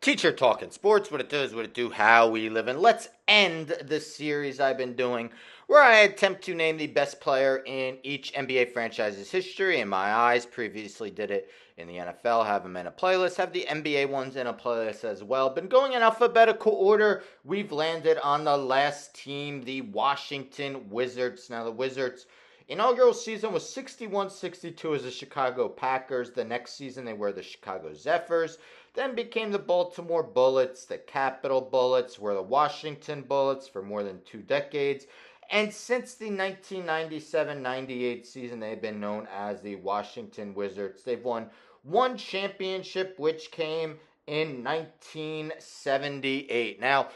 Teacher Talking Sports, what it does, what it do, how we live. And let's end this series I've been doing where I attempt to name the best player in each NBA franchise's history. In my eyes, previously did it in the NFL, have them in a playlist, have the NBA ones in a playlist as well. Been going in alphabetical order. We've landed on the last team, the Washington Wizards. Now, the Wizards' inaugural season was 61-62 as the Chicago Packers. The next season, they were the Chicago Zephyrs, then became the Baltimore Bullets. The Capital Bullets were the Washington Bullets for more than 2 decades. And since the 1997-98 season, they've been known as the Washington Wizards. They've won one championship, which came in 1978. Now,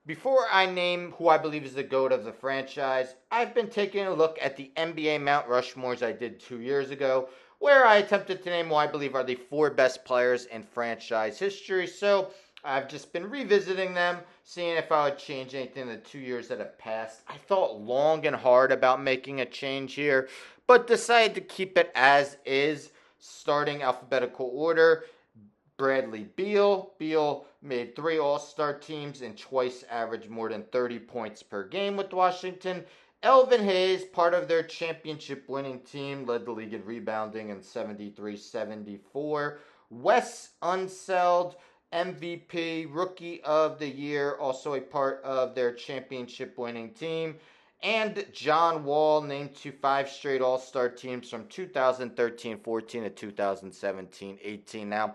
before I name who I believe is the GOAT of the franchise, I've been taking a look at the NBA Mount Rushmores I did 2 years ago, where I attempted to name who I believe are the four best players in franchise history. So I've just been revisiting them, seeing if I would change anything in the 2 years that have passed. I thought long and hard about making a change here, but decided to keep it as is, starting alphabetical order. Bradley Beal. Beal made 3 All-Star teams and twice averaged more than 30 points per game with Washington. Elvin Hayes, part of their championship winning team, led the league in rebounding in 73-74. Wes Unseld, MVP, Rookie of the Year, also a part of their championship winning team. And John Wall, named to 5 straight All-Star teams from 2013-14 to 2017-18. Now,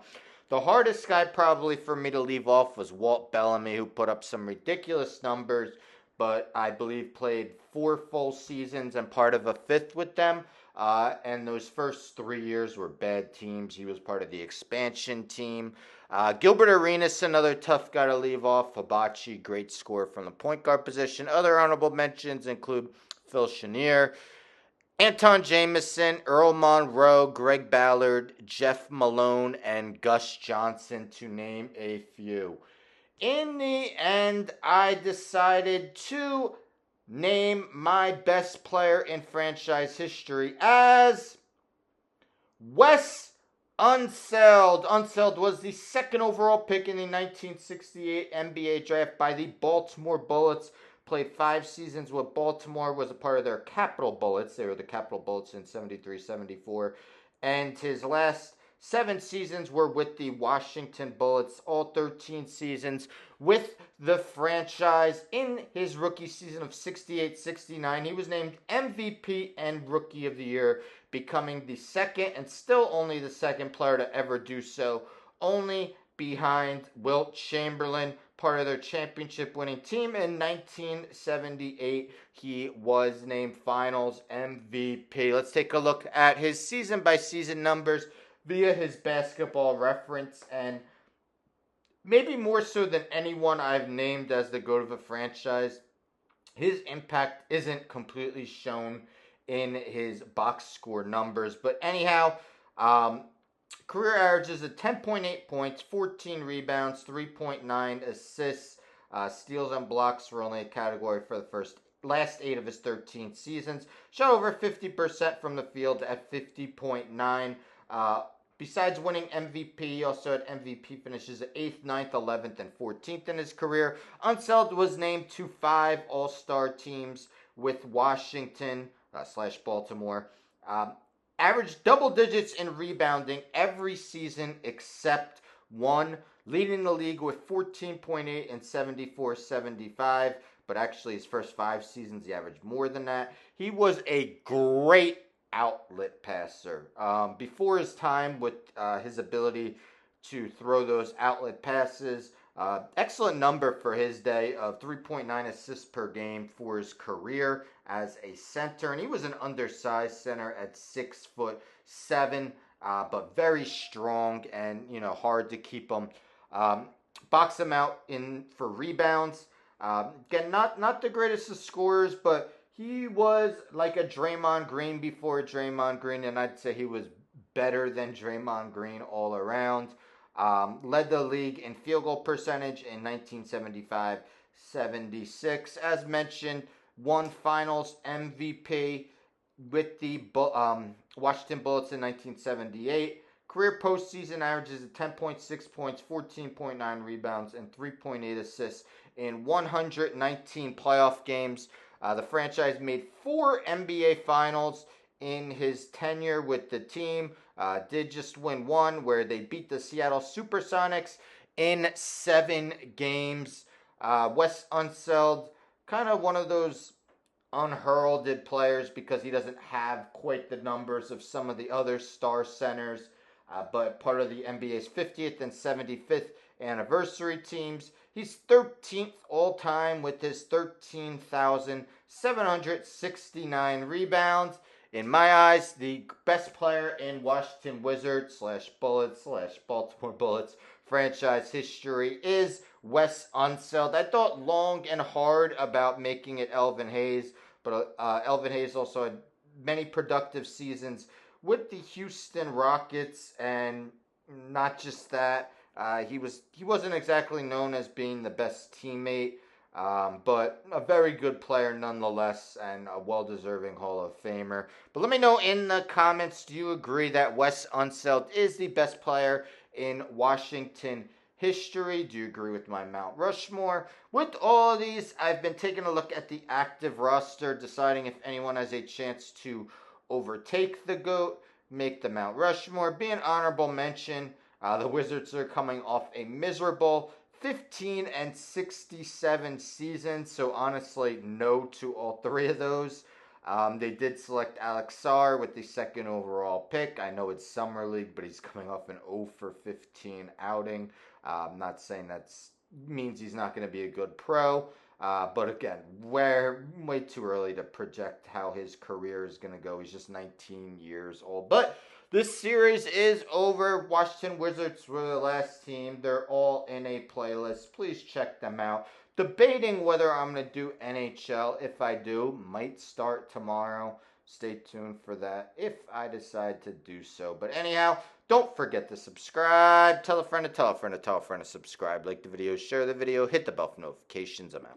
the hardest guy probably for me to leave off was Walt Bellamy, who put up some ridiculous numbers, but I believe played 4 full seasons and part of a fifth with them. And those first 3 years were bad teams. He was part of the expansion team. Gilbert Arenas, another tough guy to leave off. Hibachi, great scorer from the point guard position. Other honorable mentions include Phil Chenier, Anton Jameson, Earl Monroe, Greg Ballard, Jeff Malone, and Gus Johnson, to name a few. In the end, I decided to name my best player in franchise history as Wes Unseld. Unseld was the second overall pick in the 1968 NBA draft by the Baltimore Bullets. Played 5 seasons with Baltimore, was a part of their Capital Bullets. They were the Capital Bullets in 73-74. And his last 7 seasons were with the Washington Bullets, all 13 seasons with the franchise. In his rookie season of 68-69, he was named MVP and Rookie of the Year, becoming the second and still only the second player to ever do so, only behind Wilt Chamberlain, part of their championship winning team. In 1978, he was named Finals MVP. Let's take a look at his season by season numbers via his basketball reference, and maybe more so than anyone I've named as the GOAT of a franchise, his impact isn't completely shown in his box score numbers. But anyhow, career averages of 10.8 points, 14 rebounds, 3.9 assists. Steals and blocks were only a category for the last 8 of his 13 seasons. Shot over 50% from the field at 50.9. Besides winning MVP, he also had MVP finishes at 8th, 9th, 11th, and 14th in his career. Unseld was named to 5 All-Star teams with Washington / Baltimore. Averaged double digits in rebounding every season except one, leading the league with 14.8 and 74-75. But actually, his first 5 seasons, he averaged more than that. He was a great outlet passer. Before his time, with his ability to throw those outlet passes, excellent number for his day of 3.9 assists per game for his career as a center. And he was an undersized center at 6'7", but very strong and, hard to keep him. Box him out in for rebounds. Again, not the greatest of scorers, but he was like a Draymond Green before Draymond Green, and I'd say he was better than Draymond Green all around. Led the league in field goal percentage in 1975-76. As mentioned, won Finals MVP with the Washington Bullets in 1978. career postseason averages of 10.6 points, 14.9 rebounds, and 3.8 assists in 119 playoff games. The franchise made 4 NBA Finals in his tenure with the team. Did just win one where they beat the Seattle Supersonics in 7 games. Wes Unseld, kind of one of those unheralded players because he doesn't have quite the numbers of some of the other star centers, but part of the NBA's 50th and 75th anniversary teams. He's 13th all time with his 13,769 rebounds. In my eyes, the best player in Washington Wizards / Bullets / Baltimore Bullets franchise history is Wes Unseld. I thought long and hard about making it Elvin Hayes, but Elvin Hayes also had many productive seasons with the Houston Rockets, and not just that. He wasn't exactly known as being the best teammate, but a very good player nonetheless, and a well-deserving Hall of Famer. But let me know in the comments, do you agree that Wes Unseld is the best player in Washington history? Do you agree with my Mount Rushmore? With all of these, I've been taking a look at the active roster, deciding if anyone has a chance to overtake the GOAT, make the Mount Rushmore, be an honorable mention. The Wizards are coming off a miserable 15-67 season, so honestly, no to all 3 of those. They did select Alex Sarr with the 2nd overall pick. I know it's Summer League, but he's coming off an 0-for-15 outing. I'm not saying that means he's not going to be a good pro, but again, way too early to project how his career is going to go. He's just 19 years old. But this series is over. Washington Wizards were the last team. They're all in a playlist. Please check them out. Debating whether I'm going to do NHL. If I do, might start tomorrow. Stay tuned for that if I decide to do so. But anyhow, don't forget to subscribe. Tell a friend to tell a friend to tell a friend to subscribe. Like the video, share the video, hit the bell for notifications. I'm out.